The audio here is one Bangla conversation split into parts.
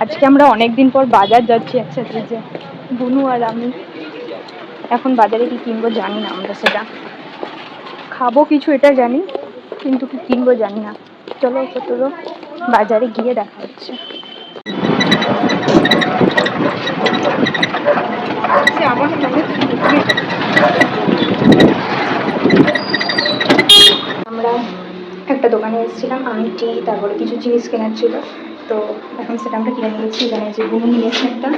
আজকে আমরা অনেকদিন পর বাজার যাচ্ছি একসাথে, যে বুনু আর আমি। এখন বাজারে কি কিনবো জানি না, আমরা সেটা খাবো কিছু এটা জানি, কিন্তু কি কিনবো জানি না। চলো চলো বাজারে গিয়ে দেখা হচ্ছে। আমরা একটা দোকানে এসেছিলাম আংটি, তারপরে কিছু জিনিস কেনার ছিল, তো এখন সেটা আমরা কিনে নিয়েছি। এখানে যে বুনু নিয়েছে একটা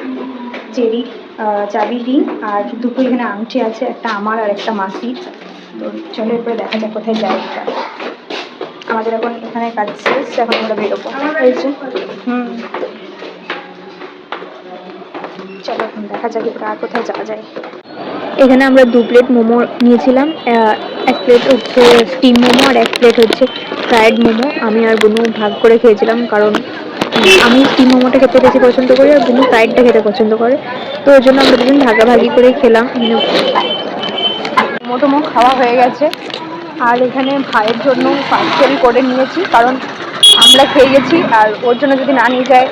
চেরি চাবি রিং, আর দুটো এখানে আংটি আছে, একটা আমার আর একটা মাসির। তো চলো এরপরে দেখা যাক কোথায় যাই। আমাদের এখন এখানে কাজ শেষ, এখন আমরা বেরোবো হয়েছে। চলো এখন দেখা যাক এরপরে আর কোথায় যাওয়া যায়। এখানে আমরা 2 প্লেট মোমো নিয়েছিলাম, 1 প্লেট হচ্ছে স্টিম মোমো আর 1 প্লেট হচ্ছে ফ্রায়েড মোমো। আমি আর বুনু ভাগ করে খেয়েছিলাম, কারণ আমি স্টিম মোমোটা খেতে বেশি পছন্দ করি আর বুনু ফ্রায়েডটা খেতে পছন্দ করে, তো ওই জন্য আমরা দুজন ভাগাভাগি করেই খেলাম। মোমো টোমো খাওয়া হয়ে গেছে, আর এখানে ভাইয়ের জন্য পার্সেল করে নিয়েছি, কারণ আমরা খেয়ে গেছি আর ওর জন্য যদি না নিয়ে যায়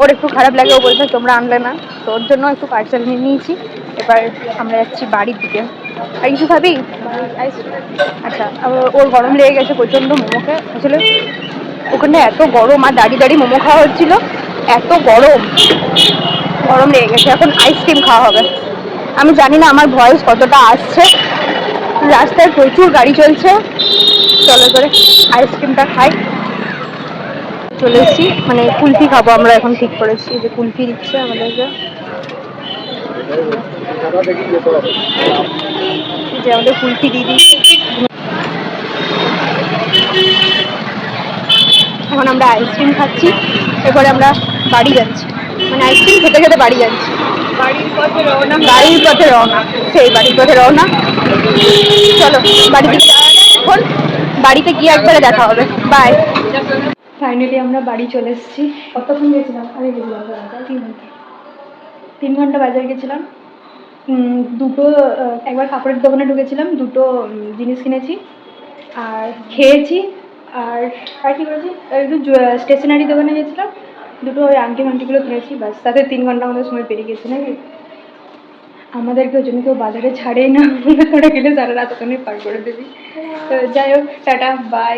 ওর একটু খারাপ লাগে, ও বলছে তোমরা আনলে না, তো ওর জন্য একটু পার্সেল নিয়ে নিয়েছি। এবার আমরা যাচ্ছি বাড়ির দিকে। আর কিছু খাবি? আচ্ছা, ওর গরম লেগে গেছে প্রচণ্ড মোমোকে, আসলে ওখানে এত গরম আর দাঁড়িয়ে দাঁড়িয়ে মোমো খাওয়া হচ্ছিল, এত গরম গরম লেগে গেছে। এখন আইসক্রিম খাওয়া হবে। আমি জানি না আমার ভয়েস কতটা আসছে, রাস্তায় প্রচুর গাড়ি চলছে। চলো করে আইসক্রিমটা খাই। চলে এসেছি, মানে কুলফি খাবো আমরা, এখন ঠিক করেছি যে কুলফি দিচ্ছে আমাদেরকে, যে আমাদের কুলফি দিয়ে দিচ্ছে। এখন আমরা আইসক্রিম খাচ্ছি, এরপরে আমরা বাড়ি যাচ্ছি, মানে আইসক্রিম খেতে খেতে বাড়ি যাচ্ছি। বাড়ির পথে রওনা, সেই বাড়ির পথে রওনা। চলো বাড়িতে এখন বাড়িতে গিয়ে একবারে দেখা হবে। বাই। ফাইনালি আমরা বাড়ি চলে এসেছি। কতক্ষণ গেছিলাম? আরে গেছিলাম 3 ঘন্টা বাজারে গেছিলাম। দুটো একবার কাপড়ের দোকানে ঢুকেছিলাম, দুটো জিনিস কিনেছি আর খেয়েছি। আর কি করেছি, একটু স্টেশনারি দোকানে গেছিলাম, দুটো ওই আংটি ফাংটিগুলো কিনেছি, বাস তাতে 3 ঘন্টা আমাদের সময় পেরিয়ে গেছে নাকি। আমাদেরকে ওই জন্য কেউ বাজারে ছাড়েই না, তোরা গেলে সারা রাত ওখানে পার করে দেবি। তো যাই হোক, টাটা বাই।